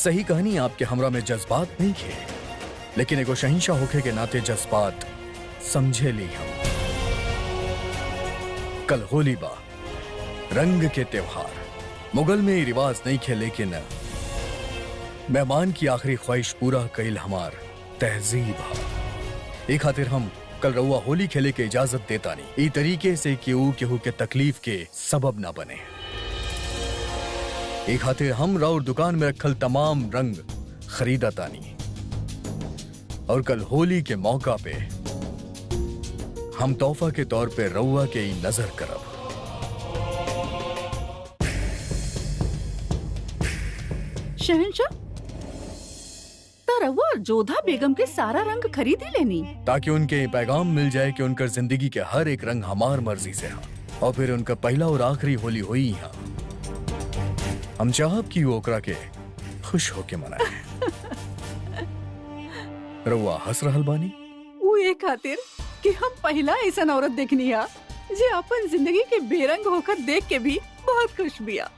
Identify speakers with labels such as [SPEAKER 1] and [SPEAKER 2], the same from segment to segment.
[SPEAKER 1] सही कहानी आपके हमरा में जज्बात नहीं खे, लेकिन एगो शहिंशाह होखे के नाते जज्बात समझे ली हम। कल होली बा, रंग के त्योहार। मुगल में ये रिवाज नहीं खे, लेकिन मेहमान की आखिरी ख्वाहिश पूरा कईल हमार तहजीब हा। ए खातिर हम कल रउआ होली खेले के इजाजत देता नहीं, ई तरीके से केहू के तकलीफ के सबब ना बने। ए खातिर हम राउर दुकान में रखल तमाम रंग खरीदता नहीं, और कल होली के मौका पे हम तोहफा के तौर पे रउआ के ई नजर करब।
[SPEAKER 2] शहंशाह, रउआ जोधा बेगम के सारा रंग खरीदी लेनी,
[SPEAKER 1] ताकि उनके पैगाम मिल जाए कि उनकर जिंदगी के हर एक रंग हमार मर्जी से हा, और फिर उनका पहला और आखिरी होली हुई हा। हम चाहब कि वो ओकरा के खुश होके मनाए। रउआ हंस रहल बानी?
[SPEAKER 2] वो ये खातिर कि हम पहला ऐसा औरत देखनी हा जे अपन जिंदगी के बेरंग होकर देख के भी बहुत खुश बिया।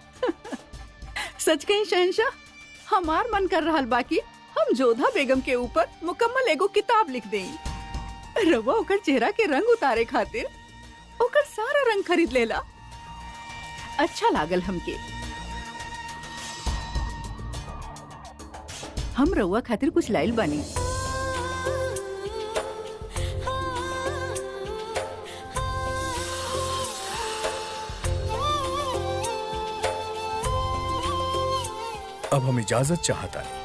[SPEAKER 2] सच कहीं शहंशाह, हमार मन कर रहल बाकी हम जोधा बेगम के ऊपर मुकम्मल एगो किताब लिख दें। रवा ओकर चेहरा के रंग उतारे खातिर ओकर सारा रंग खरीद लेला। अच्छा लागल हमके। हम रउआ खातिर कुछ लाइल बानी।
[SPEAKER 1] अब हम इजाजत चाहता नहीं।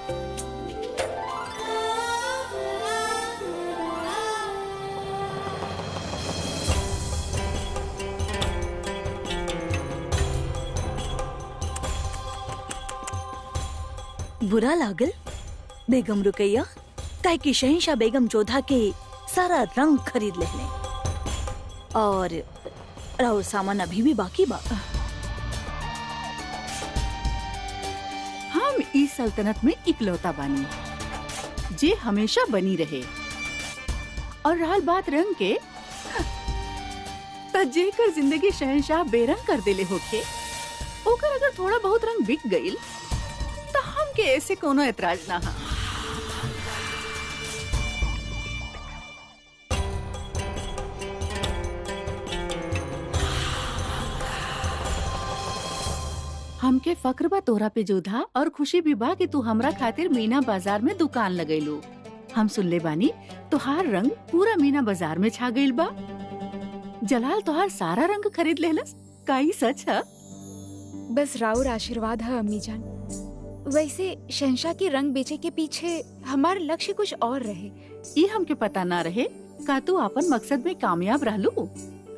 [SPEAKER 3] बुरा लागल बेगम रुकैया, काहे कि शहंशाह बेगम जोधा के सारा रंग खरीद लेने, और राउर सामान अभी भी बाकी बा।
[SPEAKER 2] हम इस सल्तनत में इकलौता बानी जे हमेशा बनी रहे। और रहल बात रंग के, त जेकर जिंदगी शहंशाह बेरंग कर देले होके, ओकर अगर थोड़ा बहुत रंग बिक गईल तो हमके ऐसे कोनो एतराज ना हा। हमके फक्र बा तोहरा पे जोधा, और खुशी भी बा कि तू हमरा खातिर मीना बाजार में दुकान लगैलू। हम सुनले बानी तोहार रंग पूरा मीना बाजार में छा गईल बा। जलाल तोहार सारा रंग खरीद लेलस, का ई सच है?
[SPEAKER 4] बस राउर आशीर्वाद है अम्मी जान। वैसे शहंशाह के रंग बेचे के पीछे हमारा लक्ष्य कुछ और रहे।
[SPEAKER 2] ये हमके पता ना रहे। का तू अपन मकसद में कामयाब रहलू?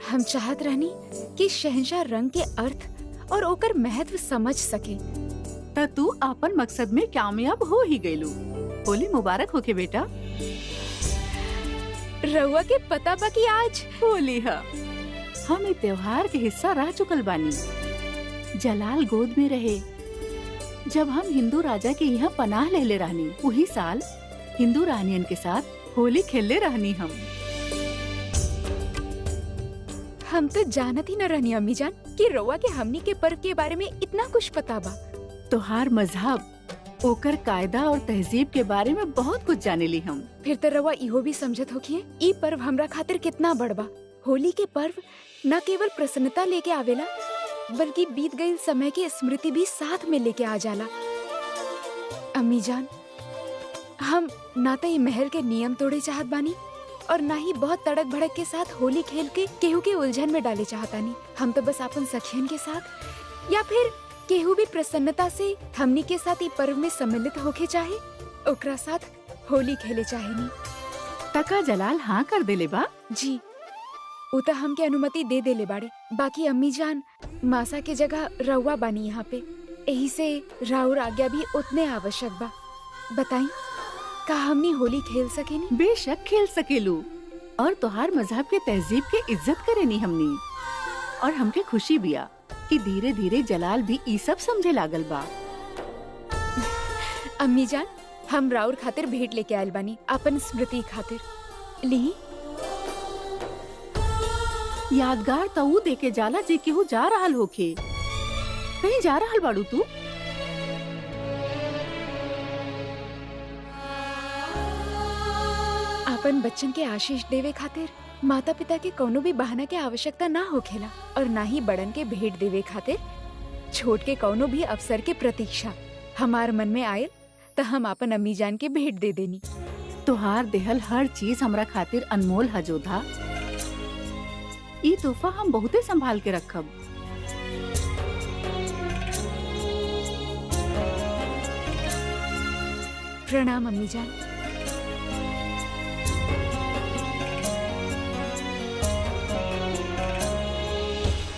[SPEAKER 4] हम चाहत रहनी कि शहंशाह रंग के अर्थ और ओकर महत्व समझ सके।
[SPEAKER 2] त तू अपन मकसद में कामयाब हो ही गईलू। होली मुबारक होके बेटा।
[SPEAKER 4] रउआ के पता बा कि आज
[SPEAKER 2] होली है। हम इस त्योहार के हिस्सा रह चुकल बानी। जलाल गोद में रहे जब हम हिंदू राजा के यहाँ पनाह लेले रहनी। वही साल हिंदू रानियन के साथ होली खेलले रहनी।
[SPEAKER 4] हम तो जानत ही न रहनी अम्मी जान कि रउआ के हमनी के पर्व के बारे में इतना कुछ पता बा।
[SPEAKER 2] तोहार मजहब, ओकर कायदा और तहजीब के बारे में बहुत कुछ जाने ली हम।
[SPEAKER 4] फिर तो रउआ इहो भी समझत होखिए ई पर्व हमरा खातिर कितना बड़ बा। होली के पर्व न केवल प्रसन्नता लेके आवेला, बल्कि बीत गई समय की स्मृति भी साथ में लेके आ जाला। अम्मी जान, हम ना तो ये महल के नियम तोड़े चाहत बानी, और ना ही बहुत तड़क भड़क के साथ होली खेल के केहू के उलझन में डाले चाहतानी। हम तो बस अपन सखियन के साथ या फिर केहू भी प्रसन्नता से हमनी के साथ ये पर्व में सम्मिलित होके चाहे, ओकरा साथ होली खेले चाहेनी।
[SPEAKER 2] तका जलाल हाँ कर देले बा?
[SPEAKER 4] जी, उता हमके अनुमति दे देले बाड़े। बाकी अम्मी जान, मासा के जगह रउआ बानी यहाँ पे, यही से राउर आज्ञा भी उतने आवश्यक बा। बताई, का हमनी होली खेल सकेनी?
[SPEAKER 2] बेशक खेल सकेलू, और तोहार मजहब के तहजीब के इज्जत करेनी हमनी। और हमके खुशी बिया कि धीरे धीरे जलाल भी ई सब समझे लागल बा।
[SPEAKER 4] अम्मी जान, हम राउर खातिर भेंट लेके आयल बानी, अपन स्मृति खातिर। ली,
[SPEAKER 2] यादगार तऊ देके जाला जे केहू जा रहल होखे। कहीं जा रहल बाड़ू तू?
[SPEAKER 4] अपन बच्चन के आशीष देवे खातिर माता पिता के कोनो भी बहाना के आवश्यकता ना होखेला और ना ही बड़न के भेंट देवे खातिर छोट के कोनो भी अवसर के प्रतीक्षा हमार मन में आयल तो हम अपन अम्मी जान के भेंट दे देनी।
[SPEAKER 2] तुहार देहल हर चीज हमरा खातिर अनमोल है जोधा। ई तोहफा हम बहुते संभाल के रखब।
[SPEAKER 4] प्रणाम अम्मी जान।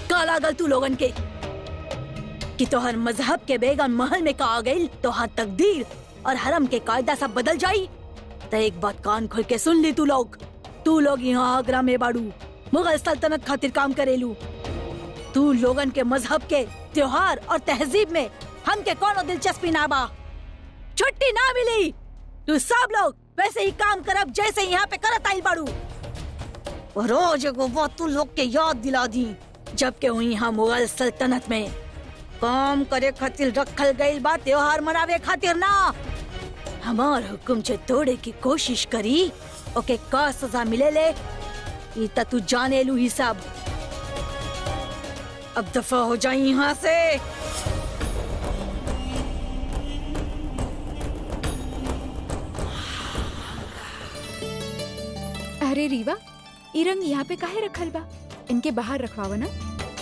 [SPEAKER 3] का लागल तू लोगन के कि तोहर मजहब के बेगम महल में का आ गई तोहर तकदीर और हरम के कायदा सब बदल जाई। तो एक बात कान खोल के सुन ली तू लोग यहाँ आगरा में बाड़ू मुगल सल्तनत खातिर काम करेलू। तू लोगन के मजहब के त्योहार और तहजीब में हमके कोनो दिलचस्पी ना बा। छुट्टी ना मिली। तू सब लोग वैसे ही काम करब जैसे यहाँ पे करत आइल बाड़ू। और रोज एगो बात तू लोग के याद दिला दी, जबकि यहाँ मुगल सल्तनत में काम करे खातिर रखल गई बा, त्योहार मनावे खातिर ना। हमार हुक्म जे तोड़े की कोशिश करी ओके का सजा मिले ले ई त तू जाने लू ही सब। अब दफा हो जाई यहाँ से।
[SPEAKER 4] अरे रीवा, ई रंग यहाँ पे काहे रखल बा? इनके बाहर रखवावा ना।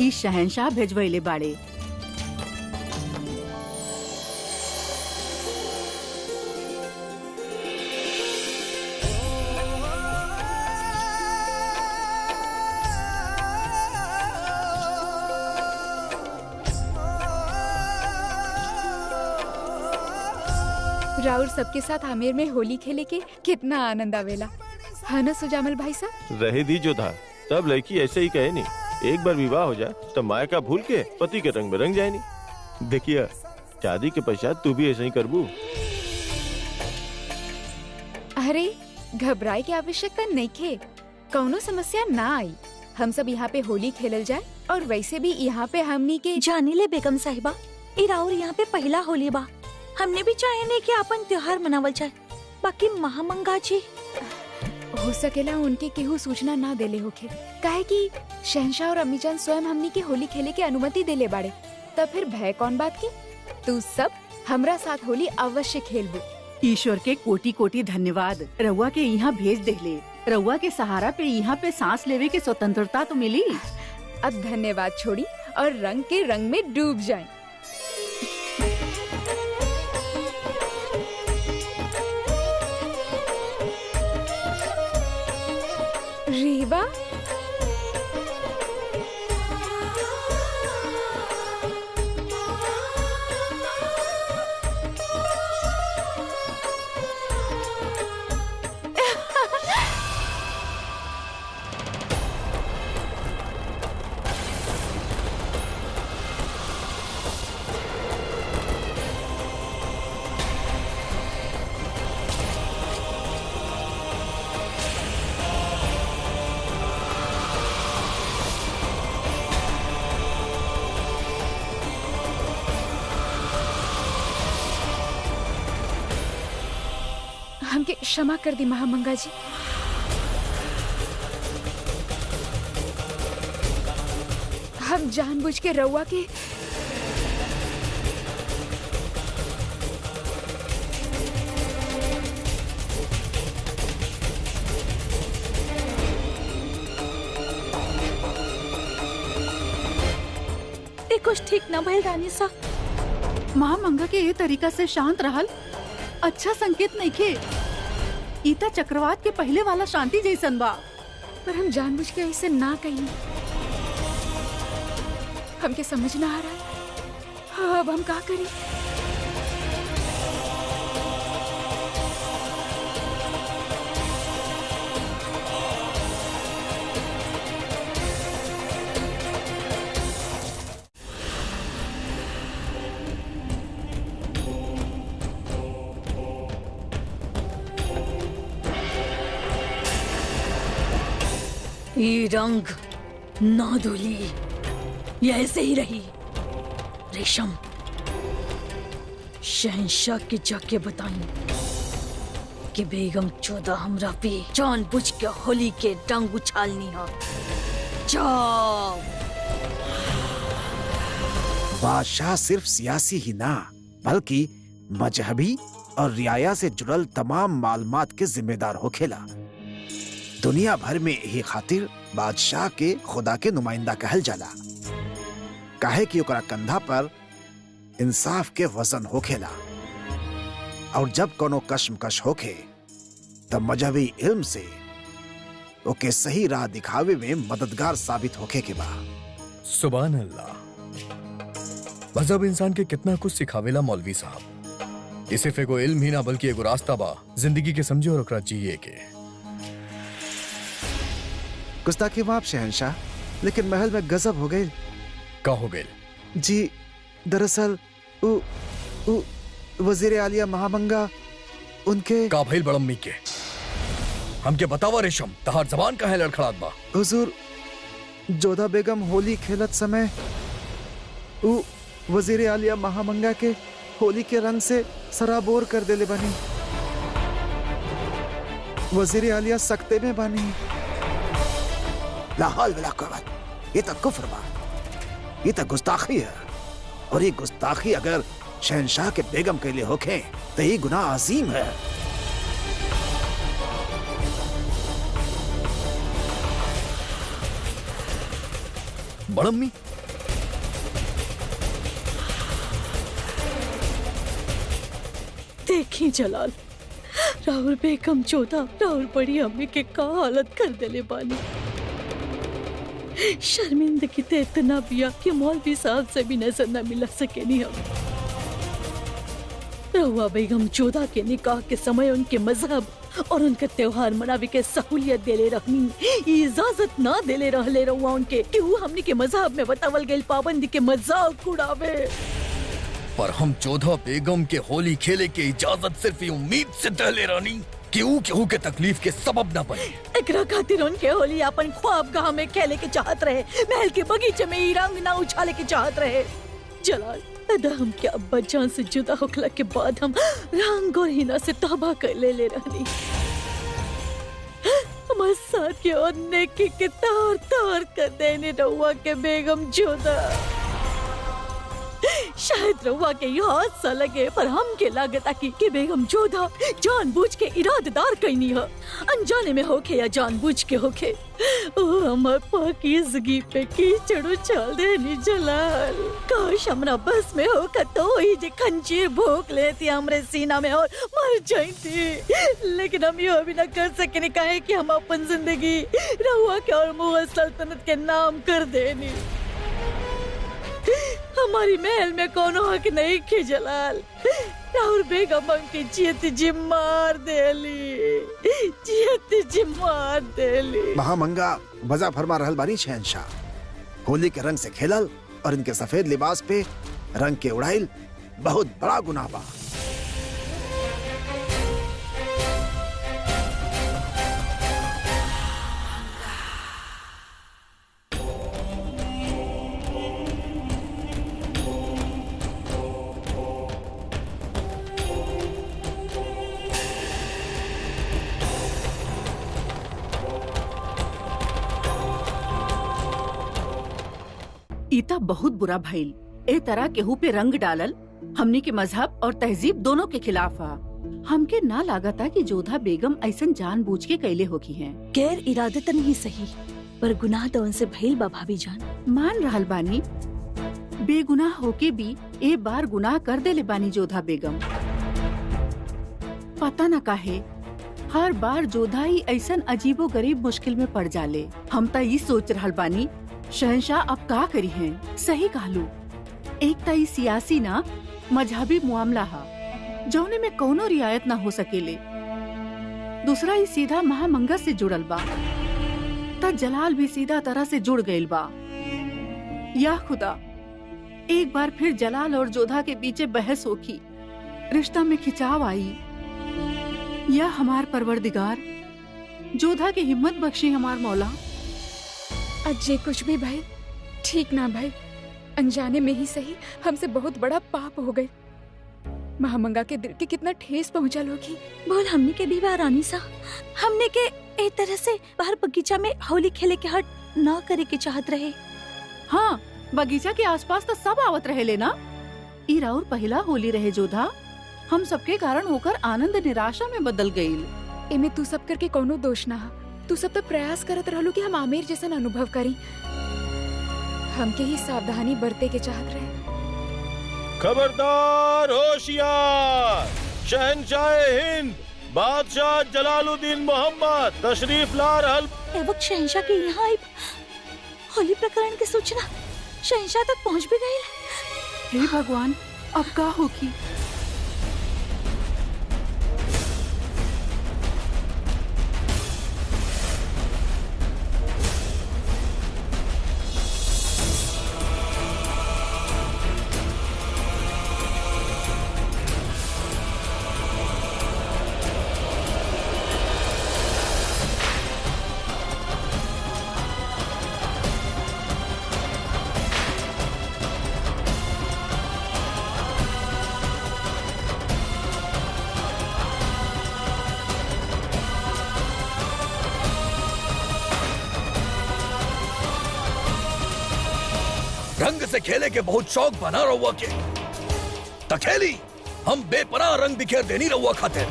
[SPEAKER 2] ई शहंशाह भेजवैले बाड़े।
[SPEAKER 4] राउर सबके साथ आमेर में होली खेले के कितना आनंद आवेला, है ना सुजामल भाई साहब?
[SPEAKER 5] रहे दी जो था तब लड़की ऐसे ही कहे नहीं। एक बार विवाह हो जाए तो माया का भूल के पति के रंग में रंग जाए नहीं। देखिए शादी के पश्चात तू भी ऐसे ही करबू।
[SPEAKER 4] अरे घबराए की आवश्यकता नहीं खे, कौनो समस्या ना आई। हम सब यहाँ पे होली खेलल जाए और वैसे भी यहाँ पे हमनी के
[SPEAKER 3] जानी ले बेगम साहिबा, ई राउर यहाँ पे पहला होली बा। हमने भी चाहे नहीं कि अपन त्योहार मनावल जाए। बाकी महामंगा जी
[SPEAKER 4] हो सकेला उनके केहू सूचना ना देले होखे, काहे कि शहंशाह और अम्मीजान स्वयं हमनी के होली खेले के अनुमति देले बाड़े। तब फिर भय कौन बात की? तू सब हमरा साथ होली अवश्य खेलबू।
[SPEAKER 2] ईश्वर के कोटि कोटि धन्यवाद। रउआ के यहाँ भेज देले। रउआ के सहारा पे यहाँ पे सांस लेवे के स्वतंत्रता तो मिली।
[SPEAKER 4] अब धन्यवाद छोड़ी और रंग के रंग में डूब जाएं। रीवा, हमके क्षमा कर दी महामंगा जी। हम जानबूझ के रउआ के
[SPEAKER 3] कुछ ठीक न भइल रानी सा।
[SPEAKER 2] महामंगा के ये तरीका से शांत रहल अच्छा संकेत नहीं खे। ईता चक्रवात के पहले वाला शांति जैसन बा।
[SPEAKER 4] पर हम जानबूझ के ऐसे ना कहीं। हमके समझ ना आ रहा है अब हम का करें।
[SPEAKER 3] ये रंग ना धुली, ये ऐसे ही रही। रेशम शहंशाह के जाके बताई कि बेगम चौदह हमरा पे जानबूझ के होली के रंग उछालनी है। जाओ।
[SPEAKER 6] बादशाह सिर्फ सियासी ही ना बल्कि मजहबी और रियाया से जुड़ल तमाम मालूमात के जिम्मेदार होखेला। दुनिया भर में यही खातिर बादशाह के खुदा के नुमाइंदा कहल जाला, काहे कि ओकरा कंधा पर इंसाफ के वजन होखेला और जब कोनो कश्मकश होखे तब मजहबी इल्म से ओके सही राह दिखावे में मददगार साबित होखे के बा।
[SPEAKER 1] सुभान अल्लाह। मजहब इंसान के कितना कुछ सिखावेला मौलवी साहब। ये सिर्फ एगो इल्म ही ना बल्कि एगो रास्ता बा जिंदगी के समझे और ओकरा जिए के।
[SPEAKER 6] गुस्ताखी माफ शहंशाह, लेकिन महल में गजब हो गई।
[SPEAKER 1] का हो गई?
[SPEAKER 6] जी दरअसल वजीर आलिया महामंगा उनके
[SPEAKER 1] का भइल बड़म्मी के? हमके बतावा रेशम, तहार जबान का है लड़खड़ात बा।
[SPEAKER 6] हुजूर, जोधा बेगम होली खेलत समय वजीर आलिया महामंगा के होली के रंग से सराबोर कर देले बनी। वजीर आलिया सख्ते में बनी। लाहौल वला कुव्वत, ये तो कुफ्र बा, ये तो गुस्ताखी है। और ये गुस्ताखी अगर शहनशाह के बेगम के लिए होखे तो ये गुनाह अजीम है।
[SPEAKER 1] बड़म्मी,
[SPEAKER 3] देखी जलाल, राहुल बेगम चौथा राहुल बड़ी अम्मी के का हालत कर देले बानी। शर्मिंदगी तो इतना बिया कि मौलवी साहब से भी नजर न मिला सके नहीं हम। रहुआ बेगम चौथा के निकाह के समय उनके मजहब और उनका त्योहार मनावे के सहूलियत देले रखनी, इजाजत ना देले रहले रहुआ उनके कि वो हमनी के मजहब में बतावल गई पाबंदी के मजाक उड़ावे।
[SPEAKER 1] पर हम जोधा बेगम के होली खेले के इजाजत सिर्फ ये उम्मीद से दहले रानी कि ऊ केहू के तकलीफ के सबब न बने।
[SPEAKER 3] एकरा खातिर उनके होली अपन ख्वाबगाह में खेले के चाहत रहे, महल के बगीचे में ही रंग ना उछाले के चाहत रहे। जलाल, अदा हम के अब्बा जान से जुदा होखला के बाद हम रंग और हिना से तौबा कर ले रहनी। हमारे साथ के और नेकी के तार तार कर देने रहुआ के बेगम जोधा। शायद रहुआ के ये हादसा लगे पर हम के लागता कि बेगम जोधा जानबूझ के इरादेदार कईनी है, अनजाने में होके या जानबूझ के होके। ओ हमार पाकीज़गी पे कीचड़ उछाल देनी जलाल। काश हमरा बस में होकर तो ही जे खंजीर भोंक लेती हमरे सीना में और मर जाती, लेकिन हम ये भी ना कर सके काहे कि हम अपन जिंदगी रहुआ के और मुगल सल्तनत के नाम कर देनी। हमारी महल में कोनो हक नहीं के जलाल। राहुल बेगम की जियत जी मार देली, जियत जी मार देली।
[SPEAKER 6] महामंगा वज़ा फरमा रहल बानी शहनशाह, होली के रंग से खेलल और इनके सफेद लिबास पे रंग के उड़ाइल बहुत बड़ा गुनाह बा।
[SPEAKER 2] ईता बहुत बुरा भइल। ए तरह केहू पे रंग डालल हमनी के मजहब और तहजीब दोनों के खिलाफ आ। हमके ना लागता कि जोधा बेगम ऐसन जानबूझ के कैले होकी हैं।
[SPEAKER 3] गैर इरादतन ही सही, पर गुनाह तो उनसे भइल बा भाभी जान।
[SPEAKER 2] मान रहल बानी, बेगुनाह होके भी ए बार गुनाह कर देले बानी जोधा बेगम। पता न काहे हर बार जोधा ही ऐसन अजीबो गरीब मुश्किल में पड़ जाले। हम ता ये सोच रहल बानी शहनशाह अब का करी हैं। सही कहलू, एक ता सियासी ना मजहबी मुआमला हा जौने में कोनो रियायत ना हो सकेले। दूसरा ही सीधा महामंगा से जुड़ल बा, ता जलाल भी सीधा तरह से जुड़ गइल बा। या खुदा, एक बार फिर जलाल और जोधा के बीच बहस होखी, रिश्ता में खिंचाव आई। या हमार परवरदिगार जोधा की हिम्मत बख्शी हमार मौला।
[SPEAKER 4] अज्जे कुछ भी भाई ठीक ना भाई, अनजाने में ही सही हमसे बहुत बड़ा पाप हो गए। महामंगा के दिल के कितना ठेस पहुंचा लोगी।
[SPEAKER 3] बोल हमने के बीवा रानी सा, हमने के एक तरह से बाहर बगीचा में होली खेले के हट ना करे के चाहत रहे।
[SPEAKER 2] हाँ, बगीचा के आसपास तो सब आवत रहे लेना। ई राउर पहला होली रहे जोधा, हम सबके कारण होकर आनंद निराशा में बदल गईल।
[SPEAKER 4] एमे तू सब करके कोनो दोष ना हा। तू सब तो प्रयास करत रहलो कि हम आमिर जैसन अनुभव करी। हमके ही सावधानी बरते के चाहत रहे।
[SPEAKER 5] खबरदार, होशियार, शहंशाह हिंद बादशाह जलालुद्दीन मोहम्मद तशरीफ ला रहल।
[SPEAKER 3] ए वक्त शहंशाह के यहाँ आई होली प्रकरण की सूचना शहंशाह तक पहुँच भी गई।
[SPEAKER 2] हे भगवान, अब का होगी?
[SPEAKER 1] रंग से खेले के बहुत शौक बना रहुआ के तखेली हम बेपनाह रंग बिखेर देनी रहुआ खातिर।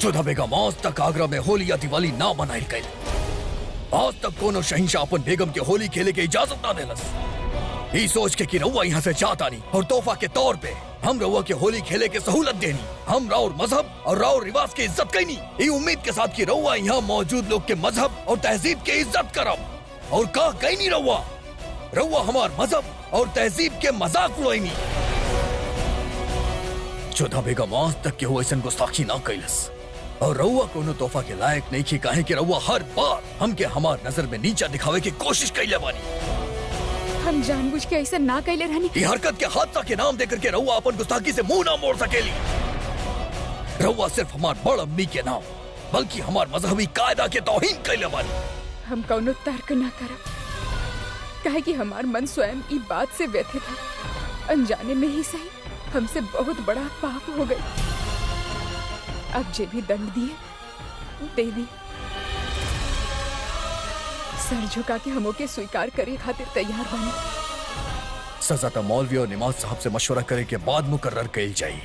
[SPEAKER 1] चौदह बेगम आज तक आगरा में होली या दिवाली ना मनाई गई। आज तक कोनो शहंशाह अपन बेगम के होली खेले के इजाजत ना देलस। ई सोच के कि रहुआ यहाँ से जाता नहीं और तोहफा के तौर पे हम रहुआ के होली खेले के सहूलत देनी। हम राउर मजहब और राउर रिवाज की इज्जत करनी, ये उम्मीद के साथ कि रहुआ यहाँ मौजूद लोग के मजहब और तहजीब के इज्जत करब। और का कहीं नहीं रहुआ हमार मजहब और तहजीब के मजाक उड़ाएंगी। चौदह बेगम आज तक के हुए गुस्ताखी ना कैलस और रहुआ कोनो तोहफा के लायक नहीं की काहे कि रहुआ हर बार हमके हमार नजर में नीचा दिखावे की कोशिश कैले बानी।
[SPEAKER 4] हम जानबूझ के ऐसा ना कैले रहनी।
[SPEAKER 1] ये हरकत के हादसा के नाम देकर के रहुआ अपन गुस्ताखी से मुंह ना मोड़ सकेली। रहुआ सिर्फ हमार बड़ अम्मी के नाम बल्कि हमार मजहबी कायदा के तौहीन कैले बानी।
[SPEAKER 4] हम कौनो तर्क ना करब काहे कि हमार मन स्वयं ई बात से व्यथित है। अनजाने में ही सही हमसे बहुत बड़ा पाप हो गई। अब जे भी दंड दिए दे दी। सर झुका के हमो के स्वीकार करे खातिर तैयार बनी।
[SPEAKER 1] सजा तो मौलवी और निमाज साहब से मशवरा करे के बाद मुकर्रर कैल जाई,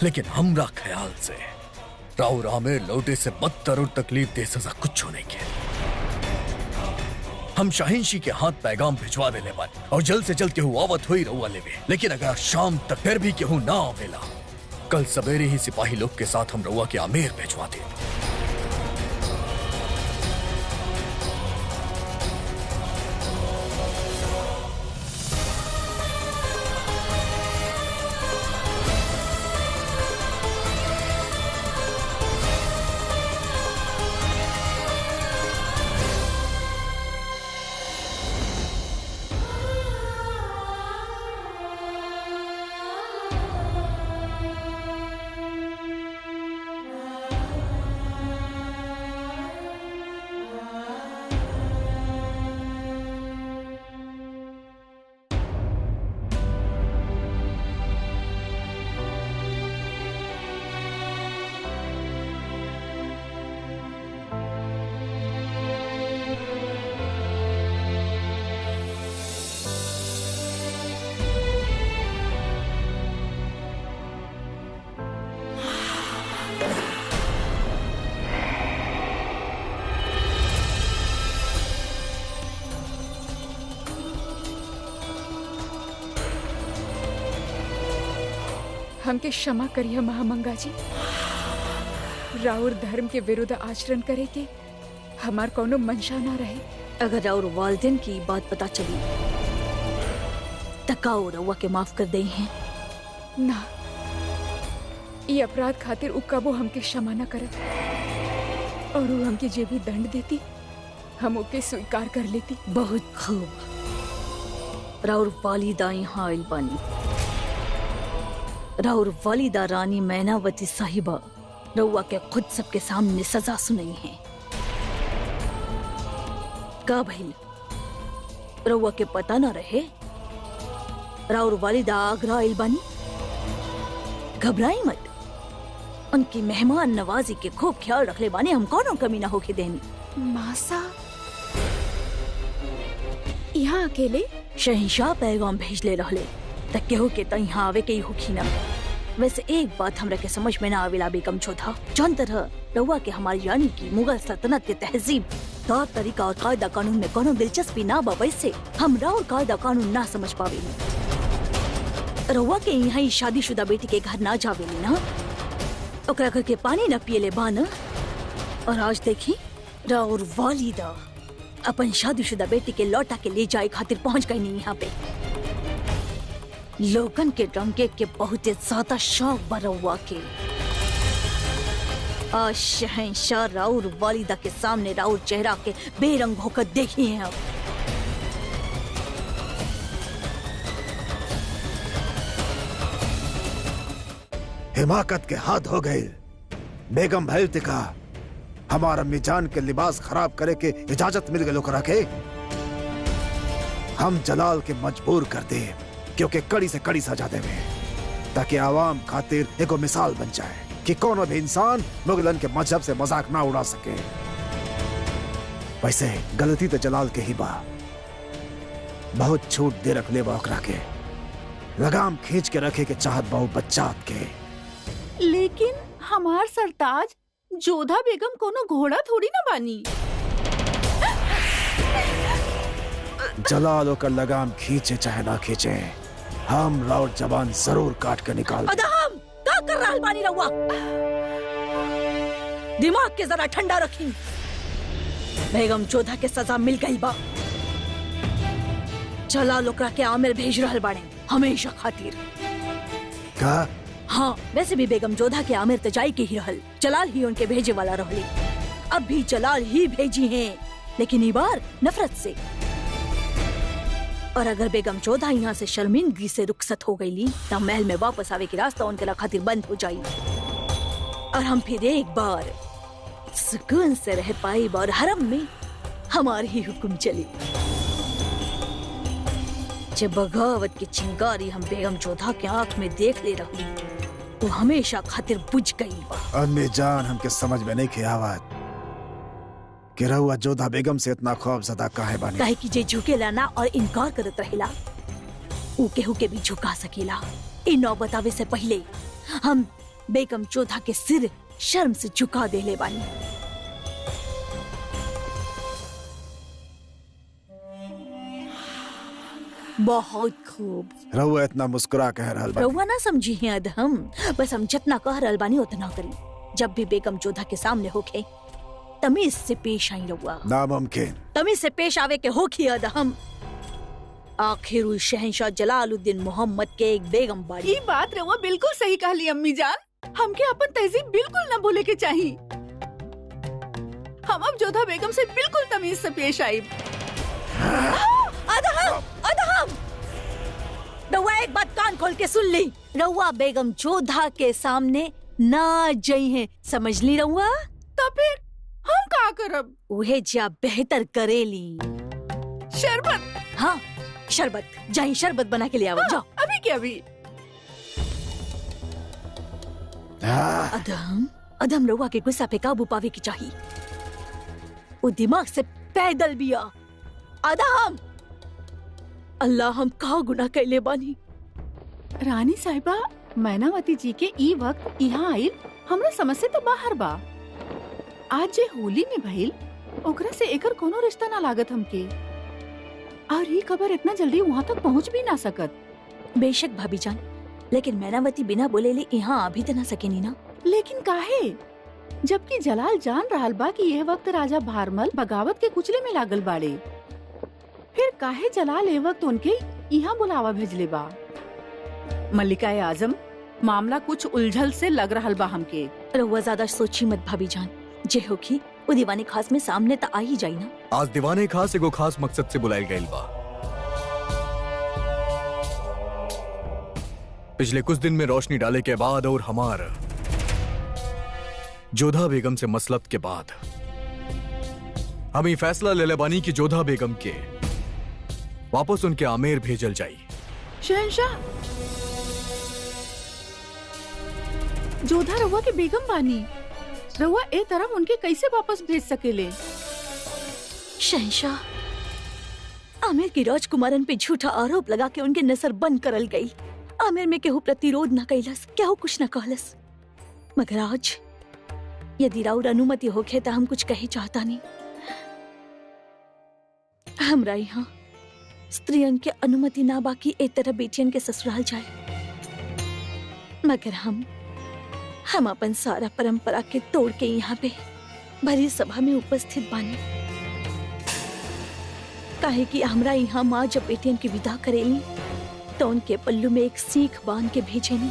[SPEAKER 1] लेकिन हमरा ख्याल से राउर आमिर लौटे से बदतर और तकलीफ दे सजा कुछ होने के। हम शाहीनशी के हाथ पैगाम भिजवा देले बानी और जल्द से जल्द केहू आवत हुई रहुआ लेवे। लेकिन अगर शाम तक फिर भी केहू ना आवेला, कल सवेरे ही सिपाही लोग के साथ हम रहुआ के आमेर भिजवा दे।
[SPEAKER 4] हमके क्षमा करिए महामंगा जी। राउर धर्म के विरुद्ध आचरण करे के हमार कोनो मंशा ना रहे।
[SPEAKER 3] अगर राउर वालिदैन की बात पता चली तकाओ रउआ के माफ कर दे हैं
[SPEAKER 4] ना। ये अपराध खातिर उ कबो हमके क्षमा न करत और उ हमके जे भी दंड देती हम ओके स्वीकार कर लेती।
[SPEAKER 3] बहुत खूब। राउर वालिदा यहाँ आइल बानी। राउर वालिदा रानी मैनावती साहिबा रउआ के खुद सबके सामने सजा सुनाई है। का भइल रउआ के पता न रहे राउर वालिदा आगरा आइल बानी? घबराई मत, उनकी मेहमान नवाजी के खूब ख्याल रख ले बानी, हम कौनो कमी ना होके देनी।
[SPEAKER 4] मासा यहाँ अकेले?
[SPEAKER 3] शहंशाह पैगाम भेज ले रहले तक केहू के त यहाँ आवे के ही होखी ना। वैसे एक बात हमरा के समझ में ना आवेला बेगम जोधा, जौन तरह रउआ के हमारी यानी की मुगल सल्तनत के तहजीब, तौर तरीका और कायदा कानून में कोनो दिलचस्पी ना बा, वैसे हमरा और कायदा कानून ना समझ पावेली। रउआ के यहाँ ही शादीशुदा बेटी के घर ना जावेली ना, ओकरा घर के पानी न पियले बा न। और आज देखी राउर वालिदा अपन शादीशुदा बेटी के लौटा के ले जाए खातिर पहुंच गई नहीं यहाँ पे। लोगन के डंके के बहुत ज्यादा शौक बा रउआ के। आज शहंशाह राउर वालिदा के सामने राउर चेहरा के बेरंग होकर देखी है। अब
[SPEAKER 6] हिमाकत के हाथ हो गए। बेगम भैलते का हमारा अम्मी जान के लिबास खराब करे के इजाजत मिल गई ओकरा के। हम जलाल के मजबूर कर दे क्योंकि कड़ी से कड़ी सजा देवे, ताकि आवाम खातिर एगो मिसाल बन जाए कि कोनो भी इंसान मुगलन के मजहब से मजाक ना उड़ा सके। वैसे गलती तो जलाल के ही बा, बहुत छूट दे रख ले बा ओकरा के, लगाम खींच के रखे के चाहत बा बच्चात के।
[SPEAKER 2] लेकिन हमार सरताज जोधा बेगम कोनो घोड़ा थोड़ी ना बानी।
[SPEAKER 6] जलाल होकर लगाम खींचे चाहे ना खींचे, हम राउर जबान जरूर काट कर निकाल।
[SPEAKER 3] अदहम का कर रहा बानी रउआ? दिमाग के जरा ठंडा रखी। बेगम जोधा के सजा मिल गई बा। जलाल ओकरा के आमिर भेज रहल बाड़े हमेशा खातिर।
[SPEAKER 6] का?
[SPEAKER 3] हाँ, वैसे भी बेगम जोधा के आमिर तो जाई के ही रहल, जलाल ही उनके भेजे वाला रहली। अब भी जलाल ही भेजी हैं, लेकिन ई बार नफरत से। और अगर बेगम जोधा यहाँ से शर्मिंदगी से रुखसत हो गई तब महल में वापस आवे की रास्ता उनके खातिर बंद हो जाई और हम फिर एक बार सुकून से रह पाई और हरम में हमारे ही हुक्म चली। जब बगावत की चिंगारी हम बेगम जोधा के आंख में देख ले रही तो हमेशा खातिर बुझ गई।
[SPEAKER 6] अम्मी जान हमके समझ में नहीं किया आवाज कि रहुआ जोधा बेगम से इतना खौफजदा काहे बानी?
[SPEAKER 3] काहे कि जे झुकेला ना और इनकार करत रहेला ऊ केहू के भी झुका सकेला। इन नौ बतावे से पहले हम बेगम जोधा के सिर शर्म से झुका देले बानी। बहुत खूब।
[SPEAKER 6] रहुआ इतना मुस्कुरा कह रहल बानी।
[SPEAKER 3] रउआ ना समझी है अदहम, बस हम जितना कह रहल बानी उतना करी। जब भी बेगम जोधा के सामने होके तमीज से पेश आई रउआ।
[SPEAKER 6] नामुमकिन।
[SPEAKER 3] तमीज से पेश आवे के होखी अदहम। आखिर उस शहंशाह जलालुद्दीन मोहम्मद के एक बेगम बाड़ी।
[SPEAKER 2] ये बात रउआ बिल्कुल सही कहली अम्मी जान, हमके अपन तहजीब बिल्कुल न भूले के चाहिए। हम अब जोधा बेगम से बिल्कुल तमीज से पेश आई।
[SPEAKER 3] अदहम, अदहम, रउआ एक बात कान खोल के सुन ली। रउआ बेगम जोधा के सामने ना जई है, समझ ली रउआ?
[SPEAKER 2] तो फिर हम का करब?
[SPEAKER 3] उहे जा बेहतर करेली।
[SPEAKER 2] शरबत?
[SPEAKER 3] हाँ, शरबत। जाई शरबत बना के ले आओ। जाओ।
[SPEAKER 2] अभी के अभी।
[SPEAKER 3] अदहम, अदहम रउआ के गुस्सा पे काबू पावे की चाहिए। वो दिमाग से पैदल बिया। अदहम, अल्लाह हम का गुनाह कैले बानी।
[SPEAKER 2] रानी साहिबा, मैनावती जी के ई वक्त यहाँ आइल हमरा समझ से तो बाहर बा। आज जे होली में भइल ओकरा से एकर कोनो रिश्ता ना लागत हमके, और ये खबर इतना जल्दी वहाँ तक पहुँच भी ना सकत।
[SPEAKER 3] बेशक भाभी जान, लेकिन मैनावती बिना बोले ले यहाँ आ भी तो ना सकेनी ना।
[SPEAKER 2] लेकिन काहे? जबकि जलाल जान रहल बा कि यह वक्त राजा भारमल बगावत के कुचले में लागल बाड़े, फिर काहे जलाल ए वक्त उनके यहाँ बुलावा भेजले बा? मल्लिका आजम, मामला कुछ उलझल से लग रहल बा हमके।
[SPEAKER 3] रउआ ज्यादा सोची मत भाभी जान, जे होखी वो दीवाने खास में सामने तो आ ही जाई ना।
[SPEAKER 1] आज दीवाने खास एगो खास मकसद से बुलायल गइल बा। पिछले कुछ दिन में रोशनी डाले के बाद और हमार जोधा बेगम से मसलत के बाद हम ये फैसला ले ले बानी कि जोधा बेगम के वापस उनके आमेर भेजल जाई।
[SPEAKER 2] शहंशाह, जोधा रउआ के बेगम बानी, रउआ ए तरफ उनके कैसे वापस भेज सकेले?
[SPEAKER 3] शहंशाह, आमिर की राजकुमारन पे झूठा आरोप लगा के उनके नजर बंद करल गई। आमिर में केहू प्रतिरोध न कैलस, केहू कुछ न कहलस। मगर आज यदि राउर अनुमति होखे तो हम कुछ कहे चाहता नहीं। हमरा यहाँ स्त्रियन के अनुमति ना बाकी ए तरह बेटियन के ससुराल जाए, मगर हम अपन सारा परंपरा के तोड़ के यहाँ पे भरी सभा में उपस्थित बानी। काहे कि हमरा यहाँ माँ जब बेटियन की विदा करेली तो उनके पल्लू में एक सीख बांध के भेजेनी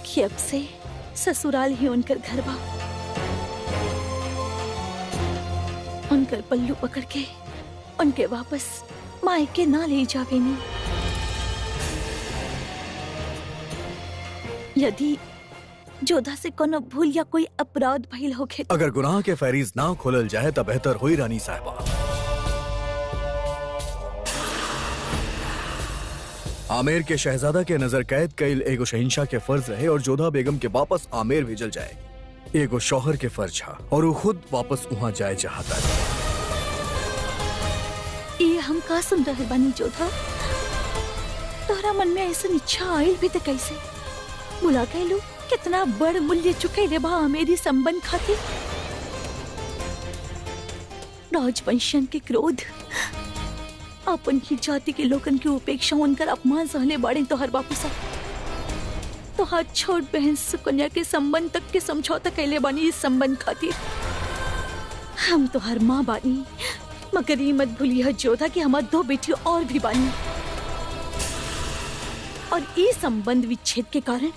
[SPEAKER 3] कि अब से ससुराल ही उनकर घर बा। उनकर पल्लू पकड़ के उनके वापस मायके ना ले जावेनी। यदि जोधा से कोनो भूल या कोई अपराध भइल होखे,
[SPEAKER 1] अगर गुनाह के फहरिस्त ना खोलल जाए तब बेहतर होई रानी साहिबा। आमेर के शहजादा के नजर कैद कईल एगो शहंशाह के फर्ज रहे और जोधा बेगम के वापस आमेर भेजल जाए एगो शौहर के फर्ज हा और वो खुद वापस वहाँ जाए चाहता है।
[SPEAKER 3] ये हम का सुन रहे बानी जोधा? तोहरा मन में ऐसा इच्छा आयल भी तो कैसे? बुला कहलू कितना बड़ मूल्य चुकैले बा मेरी संबंध खातिर। राजवंशन के क्रोध, अपन की जाति के लोगन की उपेक्षा, उनकर अपमान सहले बाड़े तोहर बापू सा। तोहर छोट बहन सुकन्या के संबंध तक के समझौता कैले बानी इस संबंध खातिर। हम तोहर माँ बानी, मगर ये मत भूलिए जोधा कि हमार दो बेटी और भी बानी, और ये संबंध विच्छेद के कारण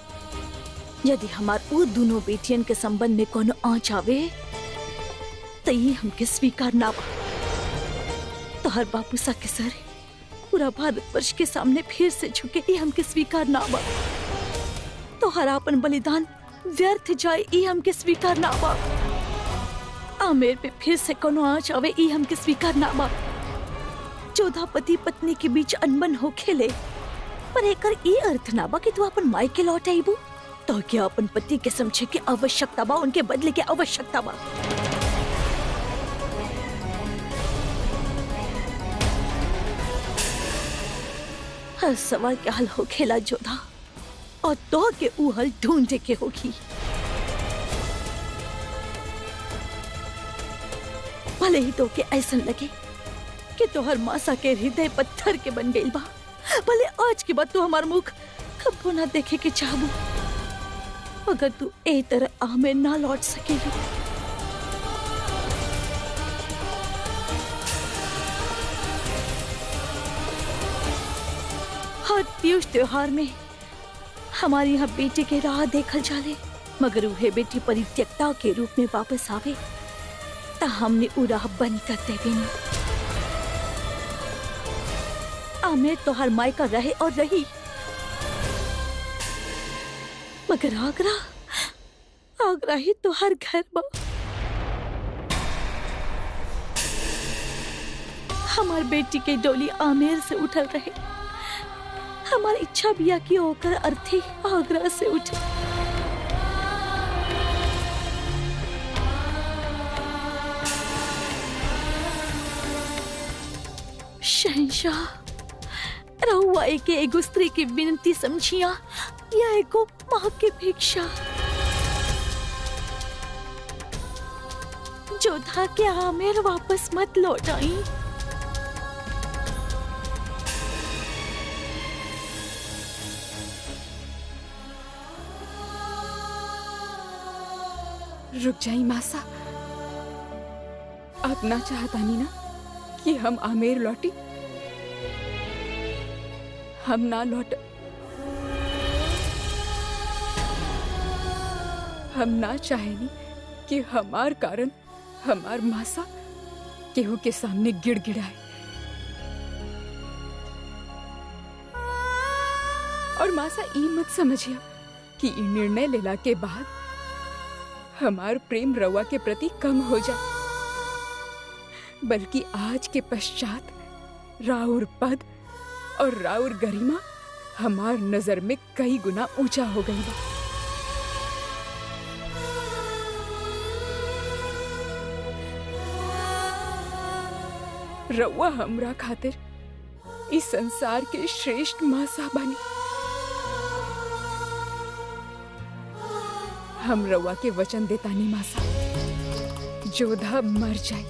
[SPEAKER 3] यदि हमार वो दोनों बेटियन के संबंध में कोनो आँच आवे तो ये हमके स्वीकार ना बा। तोहर बापू सा के सर पूरा भारतवर्ष के सामने फिर से झुके, ये हमके स्वीकार ना बा। तोहर अपन बलिदान व्यर्थ जाए, ये हमके स्वीकार ना बा। आमेर पे फिर से कोनो आँच आवे, ये हमके स्वीकार ना बा। जोधा पति पत्नी के बीच अनबन हो खेले, पर एकर ये अर्थ ना बा कि तू अपन मायके लौट आईबू। तो क्या अपन पति के समझे के आवश्यकता बा, उनके बदले के आवश्यकता बा। हर सवाल के हल हो खेला जोधा, और तो के ऊ हल ढूंढे के होगी। भले ही तो के ऐसा लगे कि तोहर मासा के हृदय पत्थर के बन गई बा, भले आज के बाद तू हमार मुख कबो ना देखे के चाहबू, अगर तू ए तरह आमेर ना लौट सकेगी। हर तीज त्योहार में हमारे यहाँ बेटे के राह देखल जाले, मगर उहे बेटी परित्यक्ता के रूप में वापस आवे ता हमने उ राह बंद कर देवे नहीं। आमेर तो हर मायका रहे और रही, मगर आगरा ही तो हर घर बा। हमार बेटी के डोली आमेर से उठल रहे, हमारी इच्छा बिया की होकर अर्थी आगरा से उठे। शहंशाह, रहुआ एगो स्त्री की विनती समझिया या एगो माँ की भिक्षा? जोधा के आमेर वापस मत लौटाई।
[SPEAKER 4] रुक जाई मासा, आप ना चाहतानी ना कि हम आमेर लौटी? हम ना लौट, हम ना चाहेनी कि हमार कारण हमार मासा केहू के सामने गिड़गिड़ाए। और मासा ई मत समझिया कि ई निर्णय लेला के बाद हमार प्रेम रवा के प्रति कम हो जाए, बल्कि आज के पश्चात राउर पद और राउर गरिमा हमार नजर में कई गुना ऊंचा हो गई बा। रउआ हमरा खातिर इस संसार के श्रेष्ठ मासा बनी। हम रउआ के वचन देतानी मासा, जोधा मर जाई,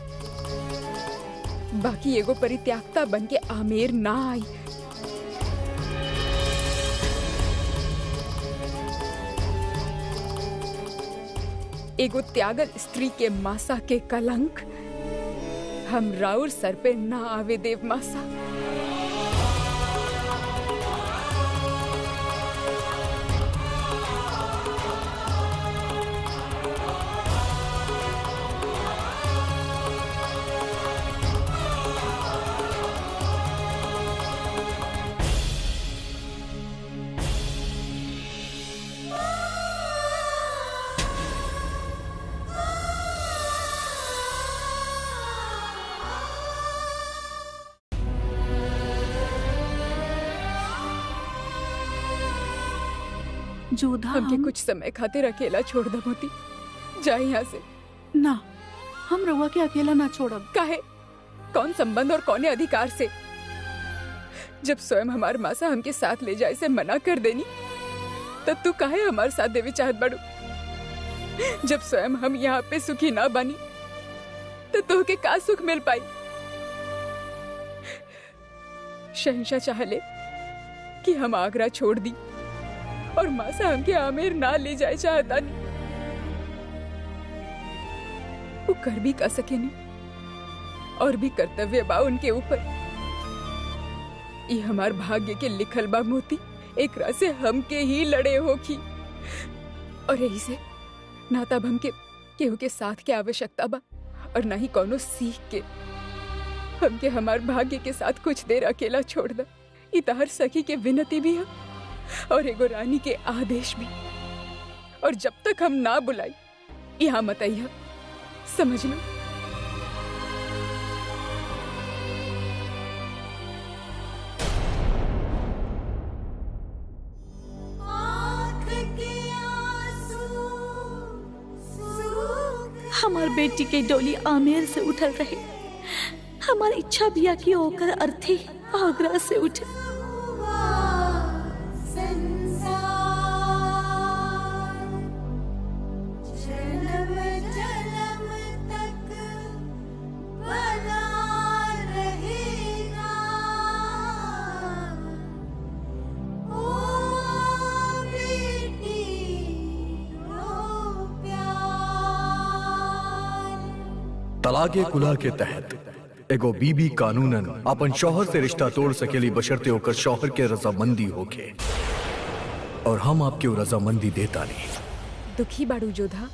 [SPEAKER 4] बाकी एगो परित्यागता बन के आमेर ना आई। एगो त्यागल स्त्री के मासा के कलंक हम राउर सर पे ना आवे देव मासा।
[SPEAKER 2] जोधा,
[SPEAKER 4] हमके कुछ समय खातिर अकेला छोड़ दो मोती, जा यहाँ से।
[SPEAKER 2] ना, हम रउआ के अकेला ना छोड़ब।
[SPEAKER 4] काहे? कौन संबंध और कौने अधिकार से? जब स्वयं हमार मासा हमके साथ ले जाए से मना कर देनी, तब तू काहे हमारे साथ देवे चाहत बड़ू? जब स्वयं हम यहाँ पे सुखी ना बनी, तो तोहके का सुख मिल पाई? शहंशाह चाहले कि हम आगरा छोड़ दी और मासा हमके आमेर ना ले जाए चाहता नहीं। वो कर भी का सके नहीं और भी कर्तव्य बा उनके ऊपर। ये हमार भाग्य के लिखल बा मोती, एकरा से हमके ही लड़े होखी। और यही से ना तब हमके केहू के साथ के आवश्यकता बा और ना ही कोनो सीख के। हमके हमार भाग्य के साथ कुछ देर अकेला छोड़ दा। इतार सखी के विनती भी है और एगो रानी के आदेश भी। और जब तक हम ना बुलाई यहाँ मत आइया, समझ लो।
[SPEAKER 3] हमार बेटी के डोली आमेर से उठल रहे, हमार इच्छा भी कि होकर अर्थी आगरा से उठे।
[SPEAKER 1] तलाके कुला के तहत एगो बीबी कानूनन अपन शौहर से रिश्ता तोड़ सकेली बशर्ते होकर शौहर के रजामंदी होके, और हम आपके रजामंदी देता नहीं।
[SPEAKER 4] दुखी बाड़ू जोधा,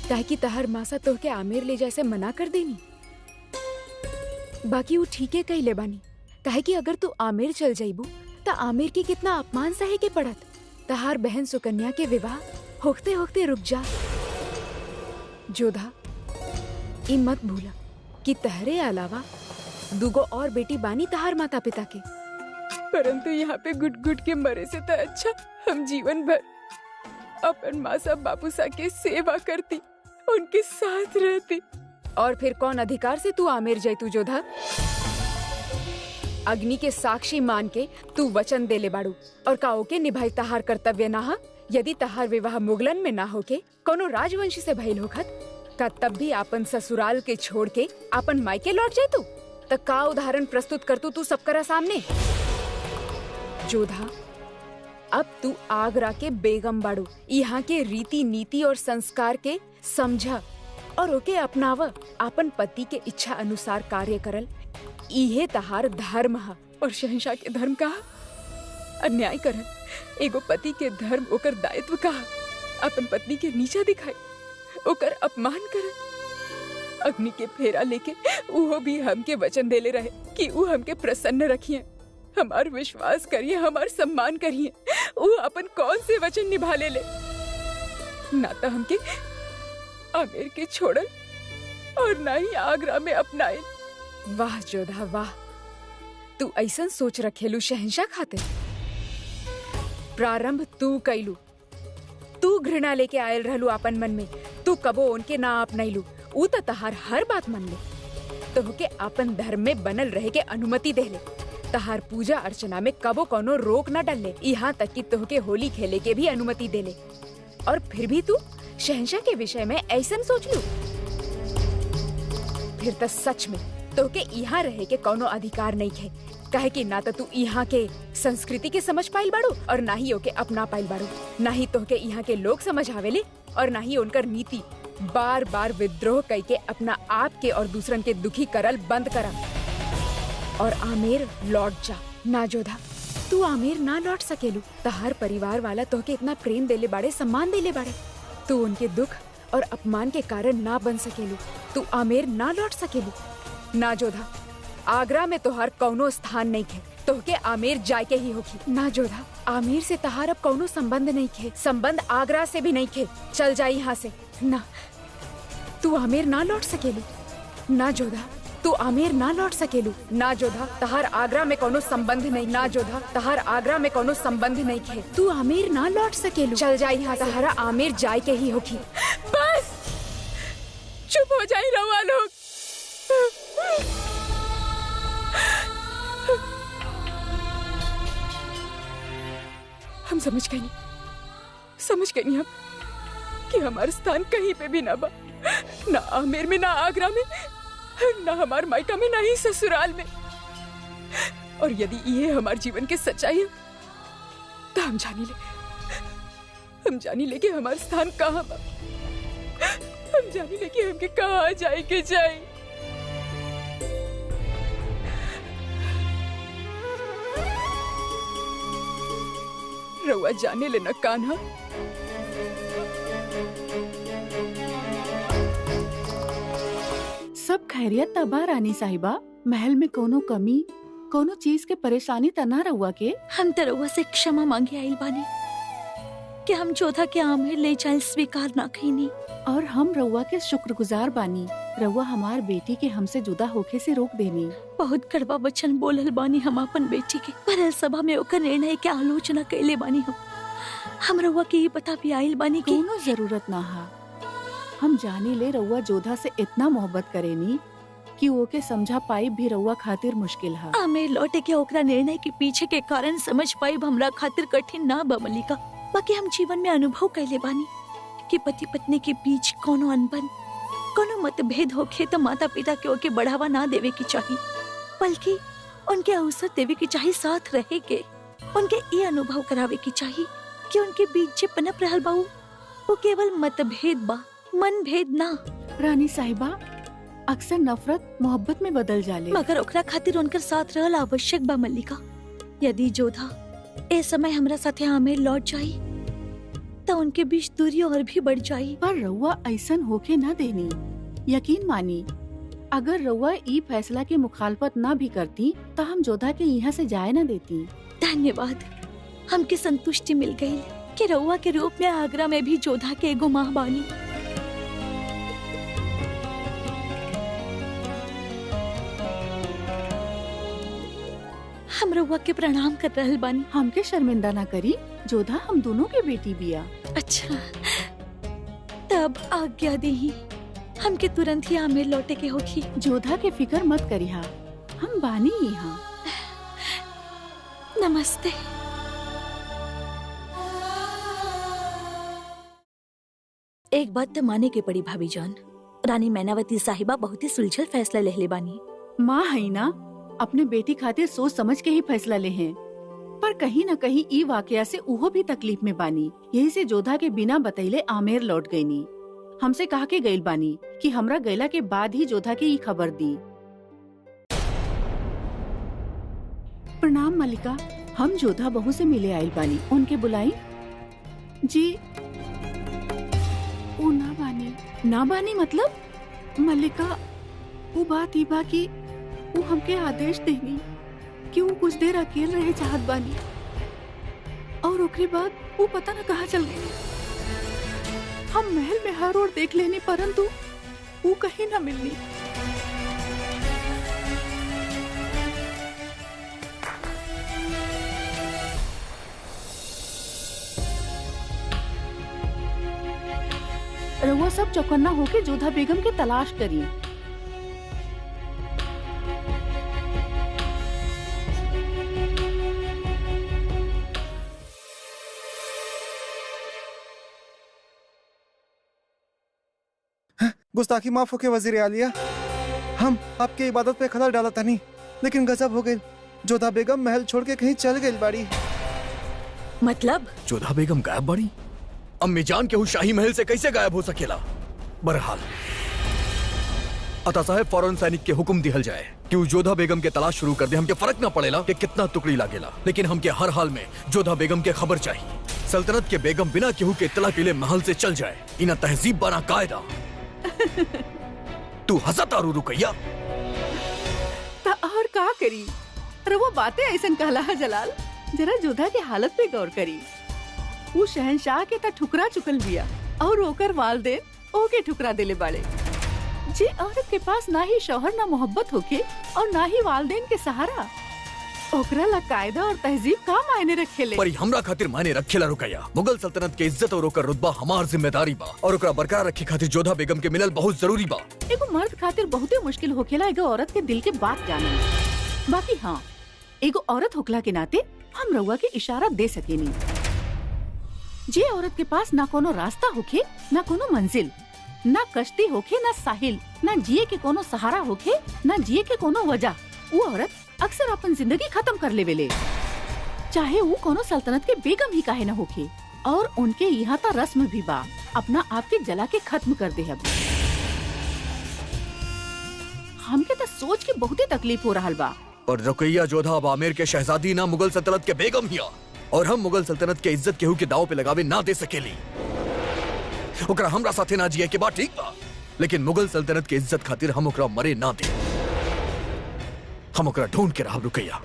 [SPEAKER 4] काहे कि तहर मासा तोहके आमेर ले जाए से मना कर देनी। बाकी वो ठीके कहले बानी, काहे कि अगर तू आमेर चल जाइबू त आमेर के कितना अपमान सहे के पड़त। तहार बहन सुकन्या के विवाह होते होते रुक जा। जोधा, ई मत भूला कि तहरे अलावा दुगो और बेटी बानी तहार माता पिता के। परंतु यहाँ पे गुट गुट के मरे से तो अच्छा हम जीवन भर अपन मासा बापूसा के सेवा करती, उनके साथ रहती। और फिर कौन अधिकार से तू आमेर जैतू जोधा? अग्नि के साक्षी मान के तू वचन देले बाड़ू और काओ के निभाई तहार कर्तव्य ना। यदि तहार विवाह मुगलन में ना होके कोनो राजवंशी से भइल होखत का तब भी आपन ससुराल के छोड़ के आपन मायके लौट जाए तू? त का उदाहरण प्रस्तुत करतू तू सबकरा सामने? जोधा, अब तू आगरा के बेगम बाड़ू, यहाँ के रीति नीति और संस्कार के समझा और ओके अपनाव। आपन पति के इच्छा अनुसार कार्य करल इहे तहार धर्म है। और शहंशाह के धर्म कहा अन्याय करल, एगो पति के धर्म ओकर दायित्व कहा अपन पत्नी के नीचा दिखाई, ओकर अपमान करल। अग्नि के फेरा लेके उहो भी हमके वचन देले रहे कि ऊ हमके प्रसन्न रखिए, हमार विश्वास करिए, हमार सम्मान करिए। ऊ अपन कौन से वचन निभा ले ना तो हमके आमेर के छोड़ल और ना ही आगरा में अपनाए। वाह जोधा वाह, तू ऐसन सोच रखेलू शहंशाह खातिर। प्रारंभ तू कैलू, तू घृणा लेके आयल रहलू अपन मन में, तू कबो उनके ना अपनाइलू। ऊ त तहार हर बात मन ले, तोहके अपन धर्म में बनल रहे के अनुमति देले। तहार पूजा अर्चना में कबो कोनो रोक न डलले, यहाँ तक कि तोहके होली खेले के भी अनुमति देले। और फिर भी तू शहंशाह के विषय में ऐसन सोच लू? फिर तो सच में तोहके यहाँ रहे के कोनो अधिकार नहीं है, कहे कि ना तो तू यहाँ के संस्कृति के समझ पाइल बाड़ू और ना ही ओके अपना पाइल बाड़ू। ना ही तोहके यहाँ के लोग समझ आवेले और ना ही उनकर नीति बार बार विद्रोह कई के अपना आप के और दूसरन के दुखी करल बंद करा। और आमेर लौट जा। ना जोधा, तू आमेर ना लौट सकेलू। तहार परिवार वाला तोहके इतना प्रेम देले बाड़े, सम्मान देले बाड़े, तू उनके दुख और अपमान के कारण ना बन सकेलू। तू आमेर ना लौट सकेलू। ना जोधा, आगरा में तोहार कौनो स्थान नहीं है, तोहके आमेर जाए के ही होगी। ना जोधा, आमेर से तहार अब कौनो संबंध नहीं है, संबंध आगरा से भी नहीं है। चल जाए यहाँ से। ना, तू आमेर ना लौट सकेलू। ना जोधा, तू आमेर ना लौट सकेलू। ना जोधा, तहार आगरा में कोनो संबंध नहीं। ना जोधा, तहार आगरा में कोनो संबंध नहीं है, तू आमेर ना लौट सकेलू। चल जाए यहाँ, तहारा आमेर जाए के ही होगी। बस चुप हो जाए रवा लोग। हम समझ गए नहीं हम कि हमारा स्थान कहीं पे भी ना बा, ना आमेर में, ना आगरा में, ना हमार मायका में, ना ही ससुराल में। और यदि ये हमारे जीवन के सच्चाई है तो हम जानी ले कि हमारा स्थान कहाँ बा। हम जानी ले कि हमके कहाँ जाए के जाए। रउआ जाने ले न कान्हा,
[SPEAKER 2] सब खैरियत तबा रानी साहिबा? महल में कोनो कमी, कोनो चीज के परेशानी त ना रहुआ के?
[SPEAKER 3] हम तो रउआ से क्षमा मांगे आइल बानी कि हम जोधा के आमेर ले जाए स्वीकार ना कईनी।
[SPEAKER 2] और हम रउआ के शुक्रगुजार बानी, रउआ हमार बेटी के हमसे जुदा होके से रोक देनी।
[SPEAKER 3] बहुत कड़वा वचन बोलल बानी हम अपन बेटी के, पर सभा में ओकर निर्णय के आलोचना कैले बानी। हम रउआ के ये बता भी आइल बानी कि
[SPEAKER 2] कोनो जरूरत ना हा। हम जाने ले रउआ जोधा से इतना मोहब्बत करेनी कि वो के समझा पाई भी रउआ खातिर मुश्किल है।
[SPEAKER 3] आमेर लौटे के ओकरा निर्णय के पीछे के कारण समझ पाई हमरा खातिर कठिन ना बा मलिका। बाकी हम जीवन में अनुभव कैले बानी कि पति पत्नी के बीच कोनो अनबन, कोनो मतभेद होखे तो माता पिता के ओके बढ़ावा ना देवे की चाहिए, बल्कि उनके अवसर देवे की चाहिए, साथ रहे के उनके ये अनुभव करावे की चाहिए कि उनके बीच जे पनप रहल बा वो केवल मतभेद बा, मन भेद ना।
[SPEAKER 2] रानी साहिबा, अक्सर नफरत मोहब्बत में बदल जाले,
[SPEAKER 3] मगर ओकरा खातिर उनकर साथ रहल आवश्यक बा मल्लिका। यदि जोधा ए समय हमरा साथे आमेर लौट जाई तो उनके बीच दूरी और भी बढ़ जाई।
[SPEAKER 2] पर रउआ ऐसन होके ना देनी। यकीन मानी, अगर रउआ ई फैसला के मुखालफत ना भी करती तो हम जोधा के यहाँ से जाए ना देती।
[SPEAKER 3] धन्यवाद, हमके संतुष्टि मिल गई कि रउआ के रूप में आगरा में भी जोधा के एगो माँ बानी। हम रउआ के प्रणाम कर रहल बानी।
[SPEAKER 2] हमके शर्मिंदा ना करी, जोधा हम दोनों के बेटी बिया।
[SPEAKER 3] अच्छा, तब आज्ञा दी, हमके तुरंत ही आमेर लौटे के होगी।
[SPEAKER 2] जोधा के फिक्र मत करिहा, हम बानी यहाँ।
[SPEAKER 3] नमस्ते। एक बात तो माने के पड़ी भाभी जान, रानी मैनावती साहिबा बहुत ही सुलझल फैसला लेले बानी।
[SPEAKER 2] माँ है ना, अपने बेटी खातिर सोच समझ के ही फैसला ले हैं। पर कहीं न कहीं ई वाकया से उहो भी तकलीफ में बानी। यही से जोधा के बिना बतैले आमेर लौट गईनी। हमसे कहा के गइल बानी कि हमरा गैला के बाद ही जोधा के ई खबर दी। प्रणाम मलिका, हम जोधा बहू से मिले आइल बानी, उनके बुलाई। जी वो ना बानी मतलब मलिका, वो बात ही बा कि वो हमके आदेश देनी कि वो कुछ देर अकेले रहे चाहत बानी, और ओकरे बाद वो पता न कहाँ चल गई। हम महल में हर ओर देख लेनी, परंतु वो कहीं न मिलनी। रउआ सब चौकन्ना होके जोधा बेगम की तलाश करिए।
[SPEAKER 7] गुस्ताखी माफ होके वजीर आलिया। हम आपके इबादत पे खलल डाला था नहीं, लेकिन गजब हो गई। जोधा बेगम महल छोड़ के कहीं चल गई बाड़ी।
[SPEAKER 3] मतलब
[SPEAKER 1] जोधा बेगम गायब बाड़ी? अम्मी जान के शाही महल से कैसे गायब हो सकेला? बहरहाल अता साहब फौरन सैनिक के हुक्म दिहल जाए कि वो जोधा बेगम के तलाश शुरू कर दे। हमके फर्क ना पड़ेला कि कितना टुकड़ी लागेला, लेकिन हमके हर हाल में जोधा बेगम के खबर चाहिए। सल्तनत के बेगम बिना केहू के इत्तला के लिए महल से चल जाए, इना तहजीब बना कायदा। तू हंसत आरू रुकैया।
[SPEAKER 2] ता और का करी? अरे वो बातें ऐसन कहला है जलाल, जरा जोधा के हालत पे गौर करी। वो शहनशाह के ता ठुकरा चुकल बिया और ओकर वालदेन ओके ठुकरा देले बाड़े। जे औरत के पास ना ही शौहर ना मोहब्बत होके और ना ही वालदेन के सहारा, ओकरा ला कायदा और तहजीब का मायने रखेले।
[SPEAKER 1] पर हमरा खातिर मायने रखेला रुकैया। मुगल सल्तनत के इज्जत और ओकर रुतबा हमार जिम्मेदारी बा और ओकरा बरकरार रखे खातिर जोधा बेगम के मिलल बहुत जरूरी बा।
[SPEAKER 2] एगो मर्द खातिर बहुते मुश्किल होखेला एगो औरत के दिल के बात जानना। बाकी हाँ, एगो औरत होखला के नाते हम रउआ के इशारा दे सकेनी। जे औरत के पास ना कोनो रास्ता होखे, ना कोनो मंजिल, ना कश्ती होखे, ना साहिल, ना जिए के कोनो सहारा होखे, ना जिए के कोनो वजह, वो औरत अक्सर अपन जिंदगी खत्म कर लेवेले, चाहे वो कोनो सल्तनत के बेगम ही काहे न होखे। और उनके यहाँ ता रस्म भी बा, अपना आप के जला के खत्म कर दे। अब हमके तो सोच के बहुते तकलीफ हो रहा बा।
[SPEAKER 1] और रुकैया जोधा अब आमेर के शहजादी ना मुगल सल्तनत के बेगम हिया, और हम मुगल सल्तनत के इज्जत केहू के दाव पे लगावे ना दे सकेली। ओकरा हमरा साथे ना जिए के बात ठीक बा, लेकिन मुगल सल्तनत के इज्जत खातिर हम ओकरा मरे ना दे। हम ओकरा ढूंढ के रहा रुकैया।